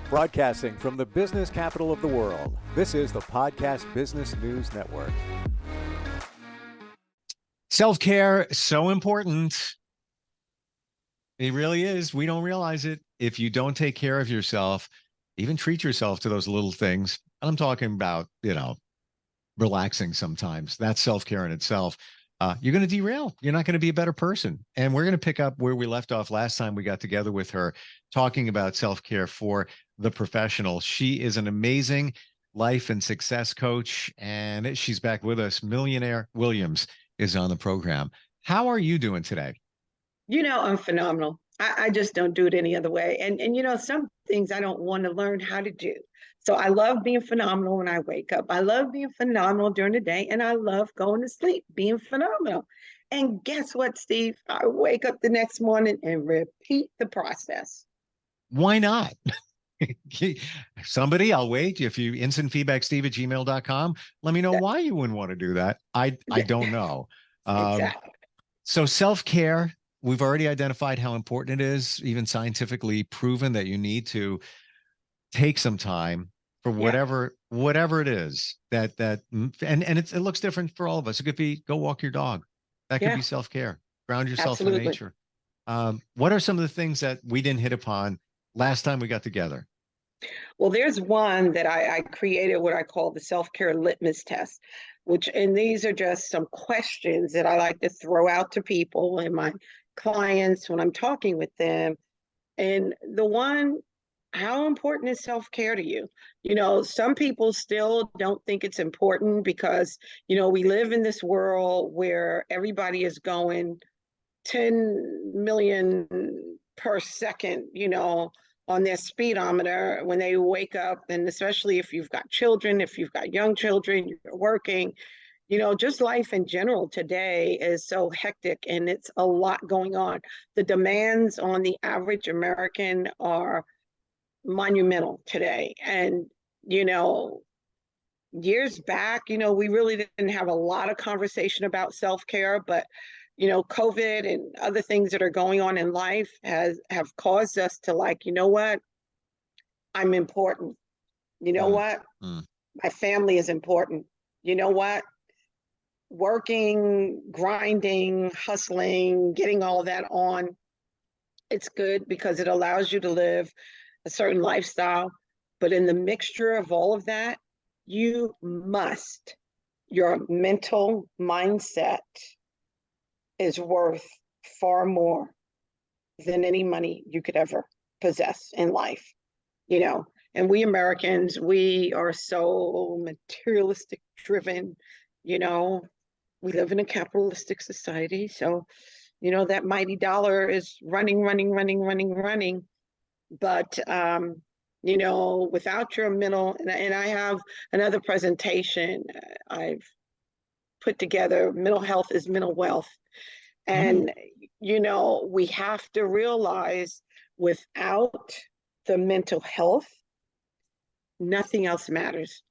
Broadcasting from the business capital of the world, this is the Podcast Business News Network. Self-care, so important. It really is. We don't realize it. If you don't take care of yourself, even treat yourself to those little things. I'm talking about, relaxing sometimes. That's self-care in itself. You're going to derail. You're not going to be a better person. And we're going to pick up where we left off last time we got together with her, talking about self-care for the professional. She is an amazing life and success coach, and she's back with us. Millionaire Williams is on the program. How are you doing today? I'm phenomenal. I just don't do it any other way. And some things I don't want to learn how to do. So I love being phenomenal when I wake up. I love being phenomenal during the day, and I love going to sleep, being phenomenal. And guess what, Steve? I wake up the next morning and repeat the process. Why not? Somebody, I'll wait. If you instant feedback, steve@gmail.com. Let me know why you wouldn't want to do that. I don't know. Exactly. So self-care, we've already identified how important it is, even scientifically proven that you need to take some time for whatever it is and it looks different for all of us. It could be go walk your dog. That could be self-care. Ground yourself in nature. What are some of the things that we didn't hit upon last time we got together? Well, there's one that I created, what I call the self-care litmus test, and these are just some questions that I like to throw out to people and my clients when I'm talking with them. And the one, how important is self-care to you? Some people still don't think it's important because, we live in this world where everybody is going 10 million per second, on their speedometer when they wake up. And especially if you've got children, if you've got young children, you're working, just life in general today is so hectic and it's a lot going on. The demands on the average American are monumental today. And, years back, we really didn't have a lot of conversation about self-care, but COVID and other things that are going on in life have caused us to you know what? I'm important. You know what? My family is important. You know what? Working, grinding, hustling, getting all that on, it's good because it allows you to live a certain lifestyle. But in the mixture of all of that, your mental mindset is worth far more than any money you could ever possess in life, and we Americans, we are so materialistic driven, we live in a capitalistic society. So, that mighty dollar is running. But, without your mental, and I have another presentation I've put together, mental health is mental wealth. And, we have to realize without the mental health, nothing else matters.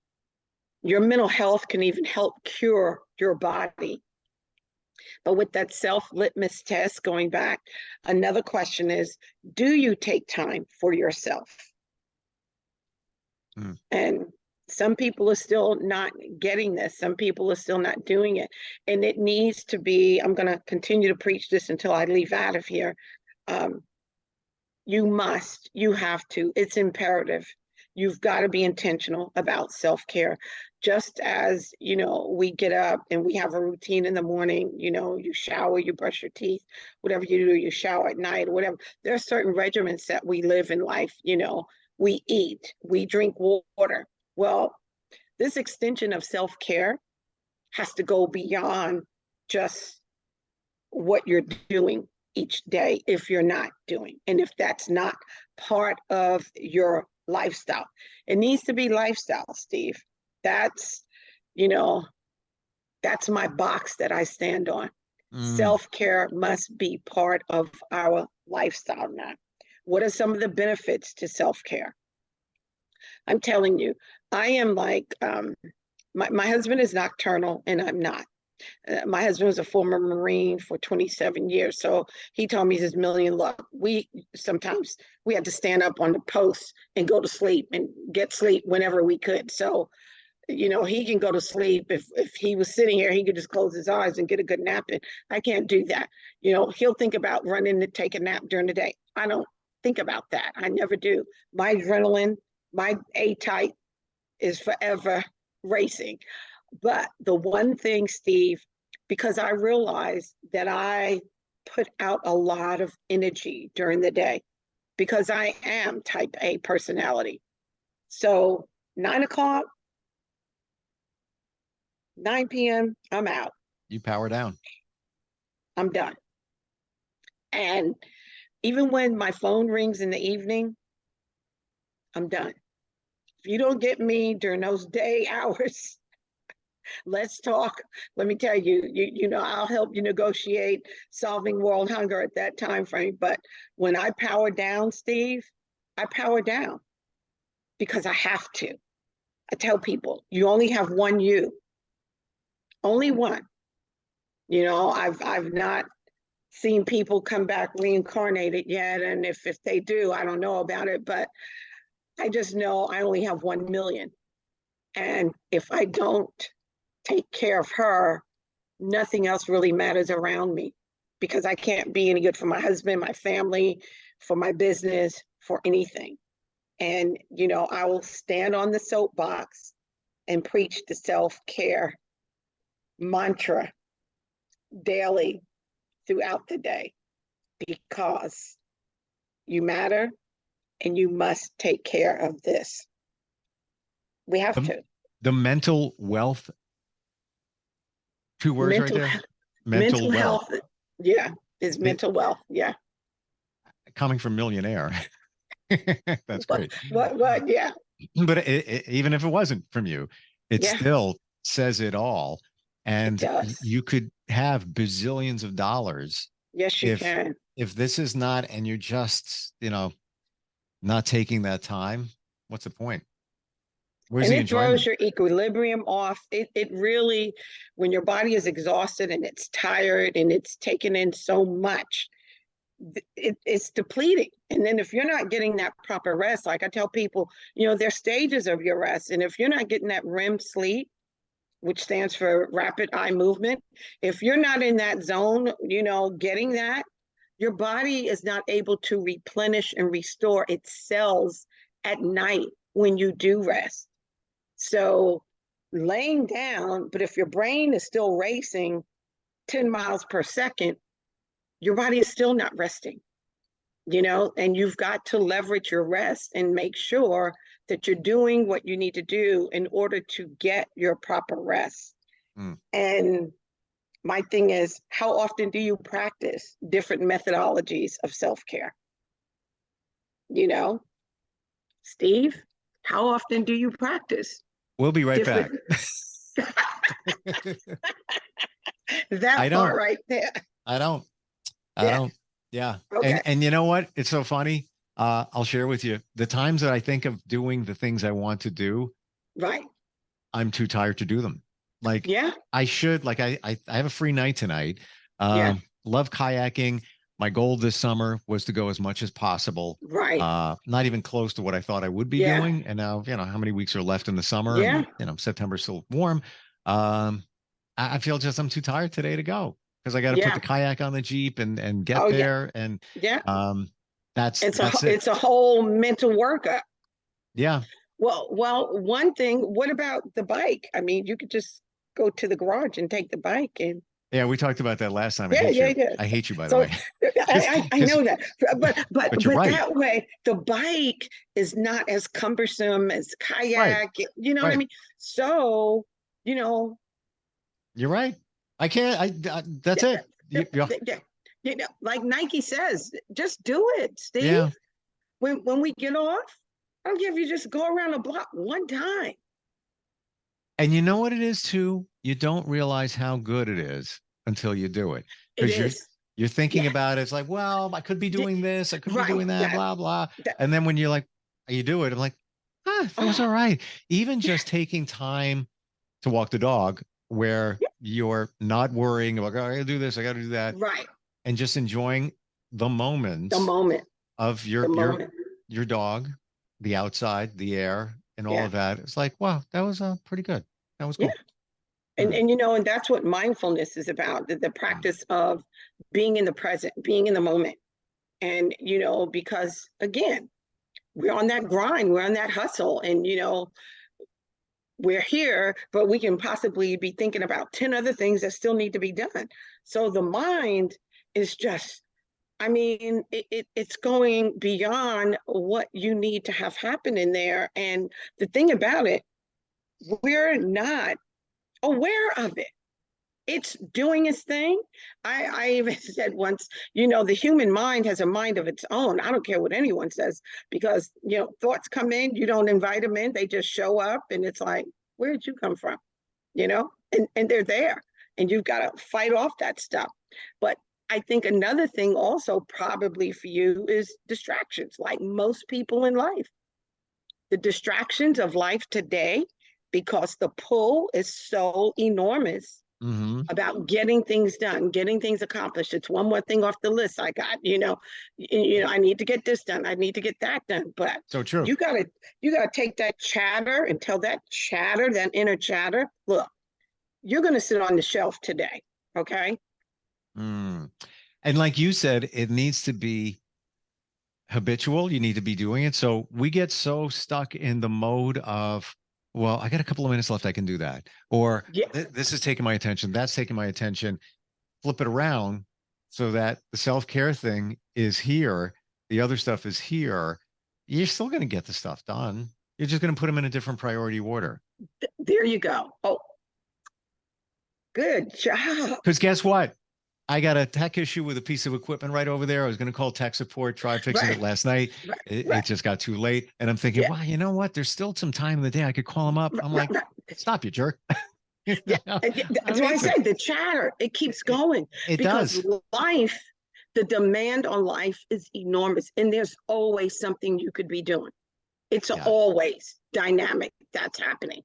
Your mental health can even help cure your body. But with that self-litmus test, going back, another question is, do you take time for yourself? And some people are still not getting this. Some people are still not doing it. And it needs to be, I'm going to continue to preach this until I leave out of here. You have to, it's imperative. You've got to be intentional about self-care. Just as, we get up and we have a routine in the morning, you shower, you brush your teeth, whatever you do, you shower at night, or whatever. There are certain regimens that we live in life, we eat, we drink water. Well, this extension of self-care has to go beyond just what you're doing each day if you're not doing. And if that's not part of your lifestyle, it needs to be lifestyle, Steve. That's my box that I stand on. Self-care must be part of our lifestyle now. What are some of the benefits to self-care? I'm telling you, I am like, my husband is nocturnal and I'm not. My husband was a former Marine for 27 years. So he told me his million look. Sometimes we had to stand up on the post and go to sleep and get sleep whenever we could. So, he can go to sleep. If he was sitting here, he could just close his eyes and get a good nap in. I can't do that. He'll think about running to take a nap during the day. I don't think about that. I never do. My adrenaline, my A-type is forever racing. But the one thing, Steve, because I realized that I put out a lot of energy during the day because I am type A personality. So 9 o'clock, 9 p.m., I'm out. You power down. I'm done. And even when my phone rings in the evening, I'm done. If you don't get me during those day hours, let's talk. Let me tell you, I'll help you negotiate solving world hunger at that time frame. But when I power down, Steve, I power down because I have to. I tell people, you only have one you. Only one. I've not seen people come back reincarnated yet. And if they do, I don't know about it, but I just know I only have 1 million. And if I don't take care of her, nothing else really matters around me because I can't be any good for my husband, my family, for my business, for anything. And, I will stand on the soapbox and preach the self-care mantra daily throughout the day because you matter and you must take care of this. We have to. The mental wealth, 2 words right there. Mental health. Yeah, is mental wealth. Yeah. Coming from millionaire. That's great. What? Yeah. But even if it wasn't from you, it still says it all. And you could have bazillions of dollars. Yes, you can. If this is not, and you're just, not taking that time, what's the point? Where's the enjoyment? Throws your equilibrium off. It really, when your body is exhausted and it's tired and it's taken in so much, it's depleting. And then if you're not getting that proper rest, like I tell people, there's stages of your rest. And if you're not getting that REM sleep, which stands for rapid eye movement, if you're not in that zone, getting that, your body is not able to replenish and restore its cells at night when you do rest. So laying down, but if your brain is still racing 10 miles per second, your body is still not resting, and you've got to leverage your rest and make sure that you're doing what you need to do in order to get your proper rest. And my thing is, how often do you practice different methodologies of self-care? Steve, how often do you practice? We'll be right back. That part right there. I don't. Yeah. Okay. And you know what? It's so funny. I'll share with you the times that I think of doing the things I want to do. Right. I'm too tired to do them. Like, I should, like, I have a free night tonight. Love kayaking. My goal this summer was to go as much as possible. Right. Not even close to what I thought I would be doing. And now, how many weeks are left in the summer? Yeah. And, September's still warm. I feel just I'm too tired today to go because I got to put the kayak on the Jeep and get there. And that's it's a whole mental workup. Yeah. Well, one thing, what about the bike? I mean, you could just go to the garage and take the bike and. Yeah, we talked about that last time. I hate you, by the way. I know that, but right. That way the bike is not as cumbersome as kayak. Right. You know what I mean? So, you're right. I can't. That's it. Like Nike says, just do it, Steve. Yeah. When we get off, I don't care if you just go around the block one time. And you know what it is too? You don't realize how good it is until you do it. Because you're thinking about it. It's like, well, I could be doing this. I could be doing that, blah, blah. And then when you're like, you do it, I'm like, that was all right. Even just taking time to walk the dog where you're not worrying about, oh, I gotta do this, I gotta do that, Right. and just enjoying the The moments moment. of The moment. your dog, the outside, the air, and all Yeah. of that. It's like, wow, that was pretty good. That was Yeah. cool. And and that's what mindfulness is about, the Yeah. practice of being in the present, being in the moment. And because again, we're on that grind, we're on that hustle, and we're here, but we can possibly be thinking about 10 other things that still need to be done. So the mind is just, I mean, it's going beyond what you need to have happen in there. And the thing about it, we're not aware of it. It's doing its thing. I even said once, the human mind has a mind of its own. I don't care what anyone says, because, thoughts come in, you don't invite them in, they just show up, and it's like, where did you come from? And they're there, and you've got to fight off that stuff. But I think another thing also probably for you is distractions, like most people in life. The distractions of life today, because the pull is so enormous Mm-hmm. about getting things done, getting things accomplished. It's one more thing off the list I got, I need to get this done. I need to get that done. But So true. you gotta take that chatter and tell that chatter, that inner chatter, look, you're gonna sit on the shelf today. Okay. Mm. And like you said, it needs to be habitual. You need to be doing it. So we get so stuck in the mode of, well, I got a couple of minutes left. I can do that. Or Yeah. this is taking my attention. That's taking my attention. Flip it around so that the self-care thing is here. The other stuff is here. You're still going to get the stuff done. You're just going to put them in a different priority order. There you go. Oh, good job. Because guess what? I got a tech issue with a piece of equipment right over there. I was going to call tech support, try fixing it Right. last night. Right. It Right. just got too late. And I'm thinking, Yeah. wow, you know what? There's still some time in the day. I could call them up. Right. I'm Right. like, Right. stop, you jerk. Yeah. I That's don't why I need to. said the chatter, it keeps going, It because does. life, the demand on life is enormous, and there's always something you could be doing. It's Yeah. always dynamic that's happening.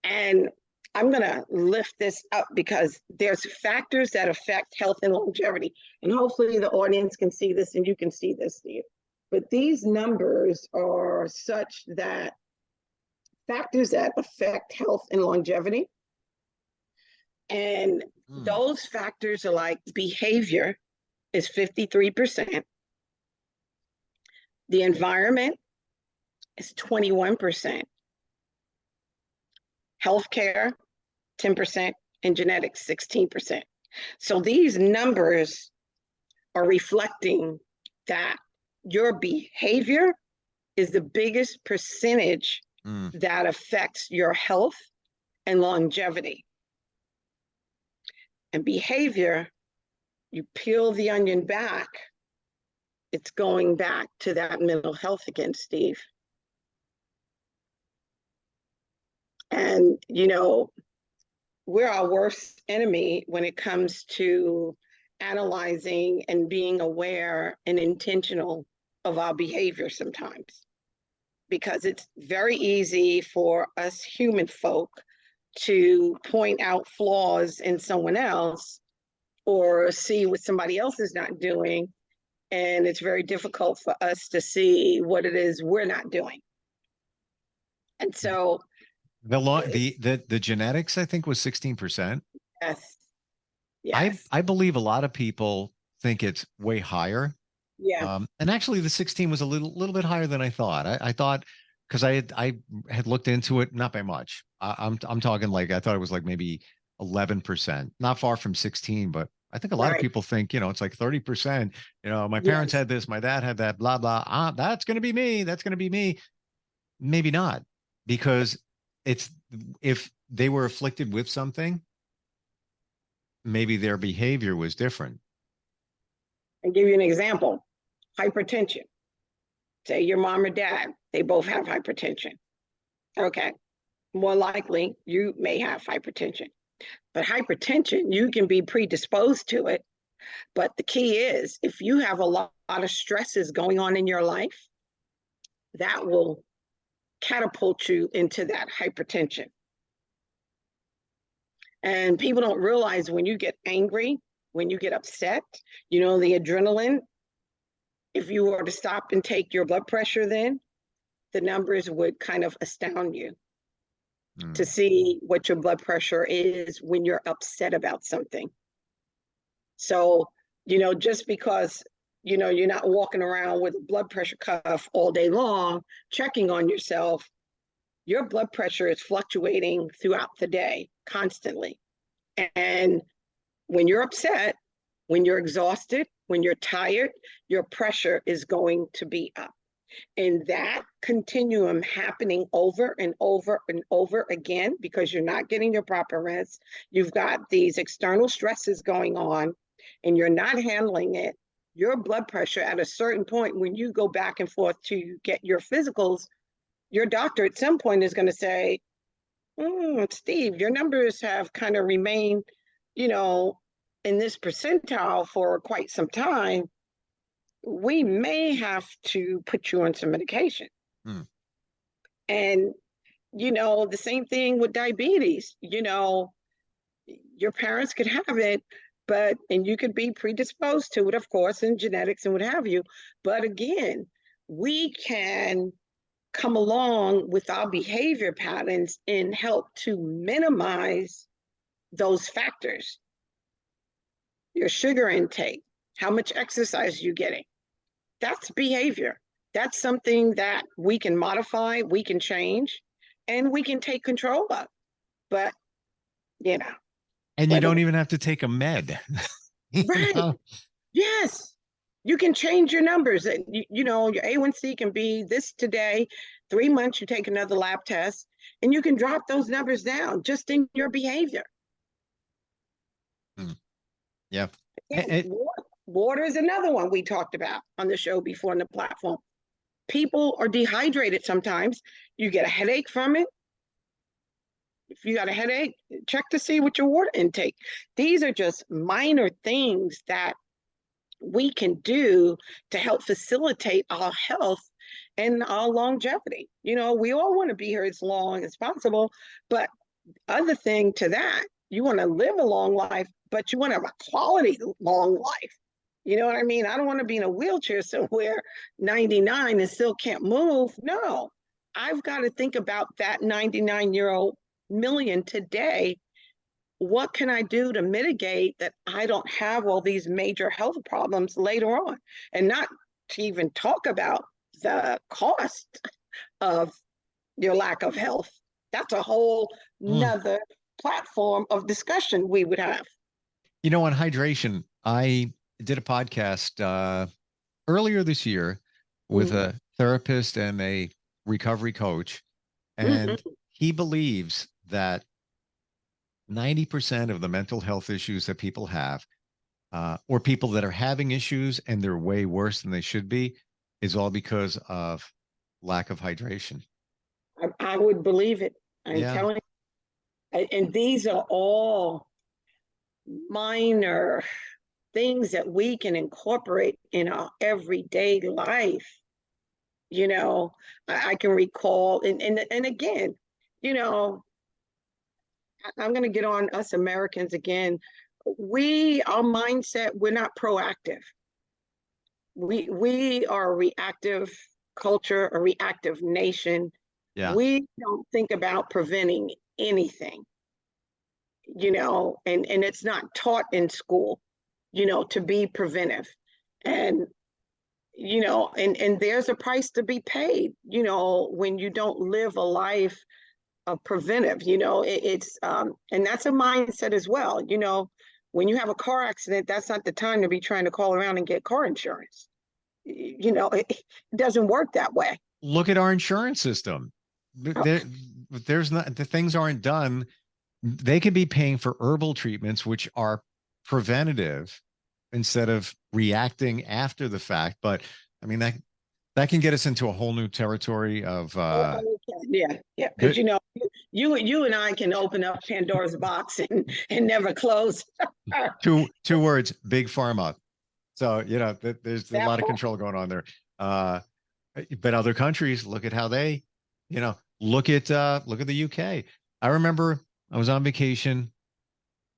And I'm going to lift this up because there's factors that affect health and longevity. And hopefully the audience can see this and you can see this, Steve. But these numbers are such that factors that affect health and longevity. And Mm. those factors are like behavior is 53%. The environment is 21%. Healthcare, 10%, and genetics, 16%. So these numbers are reflecting that your behavior is the biggest percentage Mm. that affects your health and longevity. And behavior, you peel the onion back, it's going back to that mental health again, Steve. And, we're our worst enemy when it comes to analyzing and being aware and intentional of our behavior sometimes, because it's very easy for us human folk to point out flaws in someone else or see what somebody else is not doing, and it's very difficult for us to see what it is we're not doing. And so The genetics, I think, was 16%. yes, I yes, I believe a lot of people think it's way higher. yeah, And actually the 16 was a little bit higher than I thought. I thought, because I had looked into it, not by much. I'm talking like, I thought it was like maybe 11%, not far from 16, but I think a lot of right, people think, it's like 30%. My parents yes. had this, my dad had that, blah blah. That's going to be me. That's going to be me. Maybe not, because it's, if they were afflicted with something, maybe their behavior was different. I'll give you an example. Hypertension. Say your mom or dad, they both have hypertension. Okay. More likely, you may have hypertension. But hypertension, you can be predisposed to it. But the key is, if you have a lot of stresses going on in your life, that will catapult you into that hypertension. And people don't realize when you get angry, when you get upset, the adrenaline, if you were to stop and take your blood pressure, then the numbers would kind of astound you to see what your blood pressure is when you're upset about something. So, just because, you're not walking around with a blood pressure cuff all day long, checking on yourself, your blood pressure is fluctuating throughout the day constantly. And when you're upset, when you're exhausted, when you're tired, your pressure is going to be up. And that continuum happening over and over and over again, because you're not getting your proper rest, you've got these external stresses going on, and you're not handling it, your blood pressure at a certain point, when you go back and forth to get your physicals, your doctor at some point is going to say, Steve, your numbers have kind of remained, in this percentile for quite some time. We may have to put you on some medication. And, the same thing with diabetes. Your parents could have it, and you could be predisposed to it, of course, in genetics and what have you. But again, we can come along with our behavior patterns and help to minimize those factors. Your sugar intake, how much exercise you're getting. That's behavior. That's something that we can modify, we can change, and we can take control of. But, And you don't even have to take a med. Right. Yes. You can change your numbers. Your A1C can be this today, 3 months, you take another lab test, and you can drop those numbers down just in your behavior. Yeah. Water is another one we talked about on the show before on the platform. People are dehydrated sometimes. You get a headache from it. If you got a headache, check to see what your water intake. These are just minor things that we can do to help facilitate our health and our longevity. We all want to be here as long as possible, but other thing to that, you want to live a long life, but you want to have a quality long life. You know what I mean? I don't want to be in a wheelchair somewhere 99 and still can't move. No, I've got to think about that 99-year-old million today. What can I do to mitigate that I don't have all these major health problems later on? And not to even talk about the cost of your lack of health. That's a whole nother platform of discussion we would have. On hydration, I did a podcast earlier this year with a therapist and a recovery coach, and he believes that 90% of the mental health issues that people have, or people that are having issues and they're way worse than they should be, is all because of lack of hydration. I would believe it. I'm telling you. And these are all minor things that we can incorporate in our everyday life. I can recall, and again, I'm going to get on us Americans again. Our mindset, we're not proactive. We are a reactive culture, a reactive nation. Yeah. We don't think about preventing anything, and it's not taught in school, to be preventive. And, and there's a price to be paid, when you don't live a life of preventive, it's, and that's a mindset as well. When you have a car accident, that's not the time to be trying to call around and get car insurance. It doesn't work that way. Look at our insurance system. There's not, the things aren't done. They could be paying for herbal treatments, which are preventative instead of reacting after the fact. But I mean, that can get us into a whole new territory of yeah, because you and I can open up Pandora's box and never close. two words: big pharma. So there's a lot of control going on there. But other countries, look at how they, look at the UK. I remember I was on vacation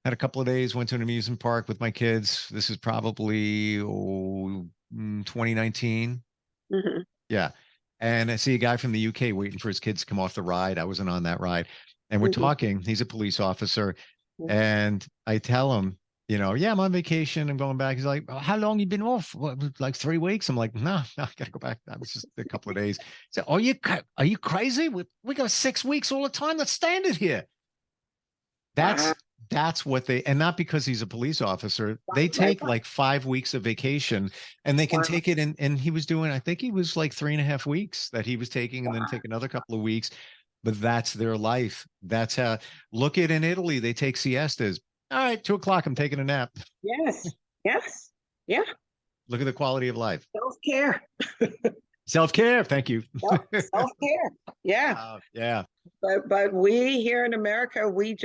had a couple of days, went to an amusement park with my kids. This is probably 2019. Mhm. Yeah. And I see a guy from the UK waiting for his kids to come off the ride. I wasn't on that ride. And we're Mhm. talking. He's a police officer. Mhm. And I tell him, yeah, I'm on vacation. I'm going back. He's like, "Oh, how long you been off? What, like 3 weeks?" I'm like, no, I gotta go back. That was just a couple of days. He said, are you crazy? We got 6 weeks all the time. That's standard here. Wow. That's what they, and not because he's a police officer. They Right, right, take right. like 5 weeks of vacation, and they can Wow. take it in. And he was doing, I think he was like 3.5 weeks that he was taking, and then Wow. take another couple of weeks. But that's their life. That's how, look at in Italy, they take siestas. All right, 2 o'clock, I'm taking a nap. Yes. Yes. Yeah. Look at the quality of life. Self-care. Self-care. Thank you. Self-care. Yeah. Yeah, But we here in America, we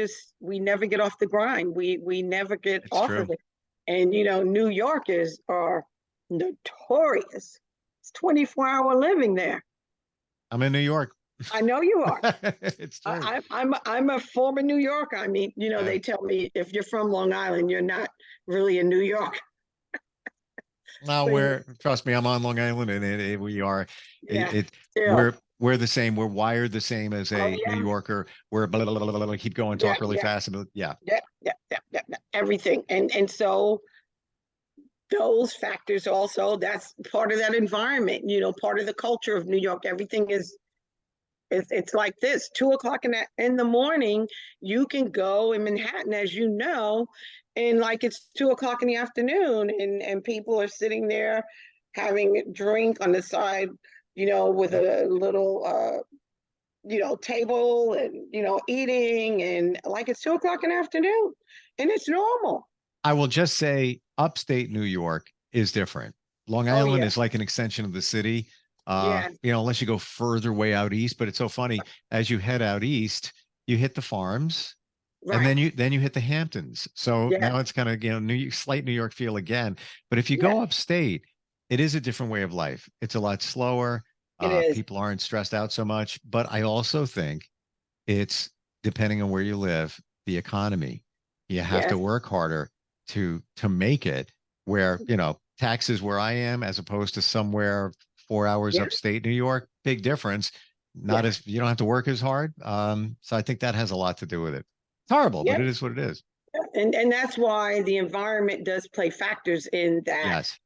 never get off the grind. We never get it's off true. of it. And New Yorkers are notorious. It's 24-hour living there. I'm in New York. I know you are. It's true. I'm a former New Yorker. I mean, Yeah. they tell me if you're from Long Island, you're not really in New York. No, But trust me, I'm on Long Island, and we are, yeah, still. we're the same. We're wired the same as Oh a New yeah, Yorker. We're blah, blah, blah, blah, blah, keep going, yeah, talk really yeah, fast, and yeah, yeah. Everything, and so those factors also. That's part of that environment. Part of the culture of New York. Everything is. It's like this. 2 o'clock in the morning, you can go in Manhattan, as you know, and like it's 2 o'clock in the afternoon, and people are sitting there having a drink on the side, with yep. a little table and eating, and like it's 2 o'clock in the afternoon, and it's normal. I will just say, upstate New York is different. Long Oh Island yeah, is like an extension of the city. yeah, Unless you go further way out east. But it's so funny, as you head out east, you hit the farms, and right, then you hit the Hamptons. So yeah, now it's kind of, slight New York feel again. But if you yeah, go upstate, it is a different way of life. It's a lot slower. it is, People aren't stressed out so much. But I also think it's, depending on where you live, the economy. You have to yes, work harder to make it. Where, taxes where I am, as opposed to somewhere 4 hours yeah, upstate New York, big difference. Not yeah, as, you don't have to work as hard. So I think that has a lot to do with it. It's horrible, yeah. but it is what it is. And that's why the environment does play factors in that. Yes.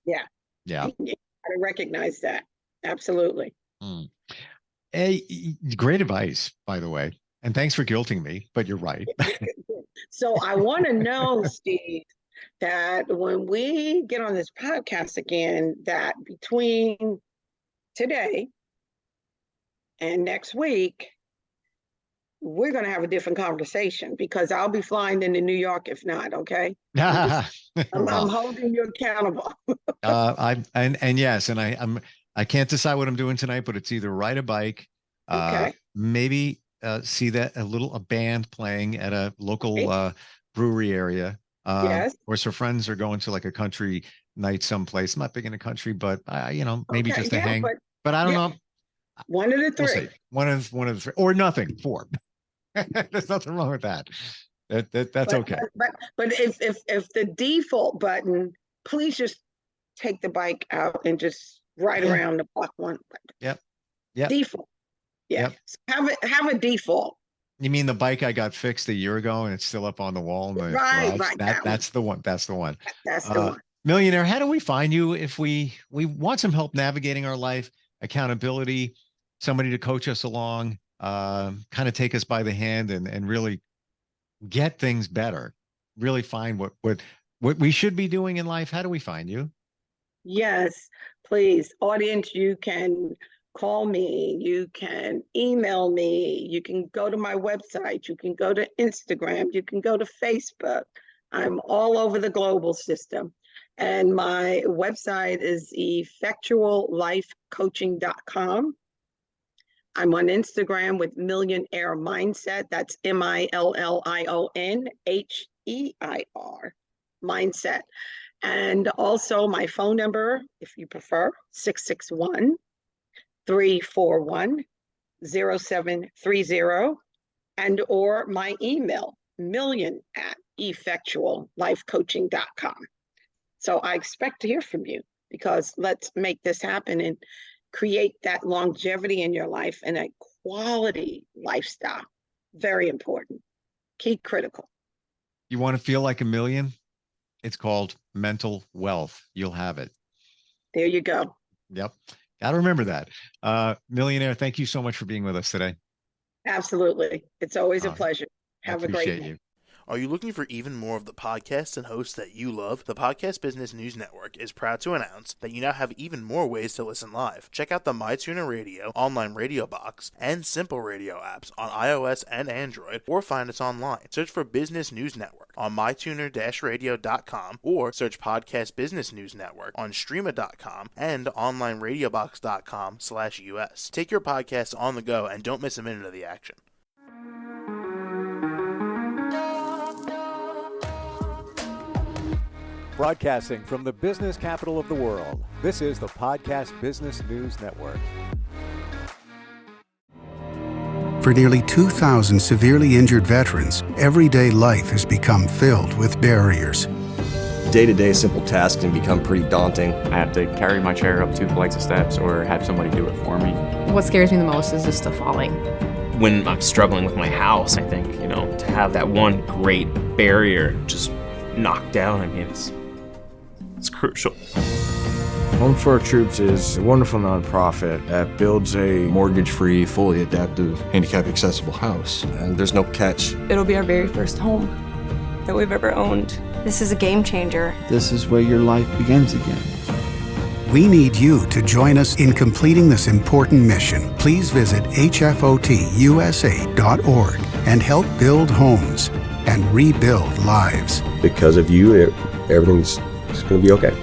Yeah, Yeah. you gotta recognize that. Absolutely. Mm. Hey, great advice, by the way. And thanks for guilting me, but you're right. So I want to know, Steve, that when we get on this podcast again, that between today and next week, we're going to have a different conversation, because I'll be flying into New York if not. Okay, I'm Well, holding you accountable. and yes, and I can't decide what I'm doing tonight, but it's either ride a bike, Okay. maybe see a band playing at a local Right? brewery area, Yes. or some friends are going to like a country night someplace. I'm not big into country, but maybe Okay. just to Yeah, hang. but But I don't yeah, know. one of the We'll three. see. One of the three, or nothing. Four. There's nothing wrong with that. That's But okay. if the default button, please just take the bike out and just ride Yeah. around the block one. Yep. Yep. Default. Yeah. Yep. So have a default. You mean the bike I got fixed a year ago and it's still up on the wall in the Right, garage? right. That one. That's the one. That's the one. That's the one. Millionaire, how do we find you if we want some help navigating our life, accountability, somebody to coach us along, kind of take us by the hand and really get things better, really find what we should be doing in life? How do we find you? Yes, please. Audience, you can call me, you can email me, you can go to my website, you can go to Instagram, you can go to Facebook. I'm all over the global system. And my website is effectuallifecoaching.com. I'm on Instagram with Millionaire Mindset. That's MILLIONHEIR Mindset. And also my phone number, if you prefer, 661-341-0730, and or my email, million at effectuallifecoaching.com. So I expect to hear from you, because let's make this happen and create that longevity in your life and a quality lifestyle. Very important. Key critical. You want to feel like a million? It's called mental wealth. You'll have it. There you go. Yep. Got to remember that. Millionaire, thank you so much for being with us today. Absolutely. It's always a pleasure. Have a great appreciate day. you. Are you looking for even more of the podcasts and hosts that you love? The Podcast Business News Network is proud to announce that you now have even more ways to listen live. Check out the MyTuner Radio, online radio box, and Simple Radio apps on iOS and Android, or find us online. Search for Business News Network on mytuner-radio.com, or search Podcast Business News Network on streama.com and onlineradiobox.com/US. Take your podcast on the go and don't miss a minute of the action. Broadcasting from the business capital of the world, this is the Podcast Business News Network. For nearly 2,000 severely injured veterans, everyday life has become filled with barriers. Day-to-day simple tasks can become pretty daunting. I have to carry my chair up 2 flights of steps or have somebody do it for me. What scares me the most is just the falling. When I'm struggling with my house, I think, to have that one great barrier just knocked down, it's crucial. Home for Our Troops is a wonderful nonprofit that builds a Mortgage-free, fully adaptive, handicap-accessible house. And there's no catch. It'll be our very first home that we've ever owned. This is a game changer. This is where your life begins again. We need you to join us in completing this important mission. Please visit hfotusa.org and help build homes and rebuild lives. Because of you, everything's going to be okay.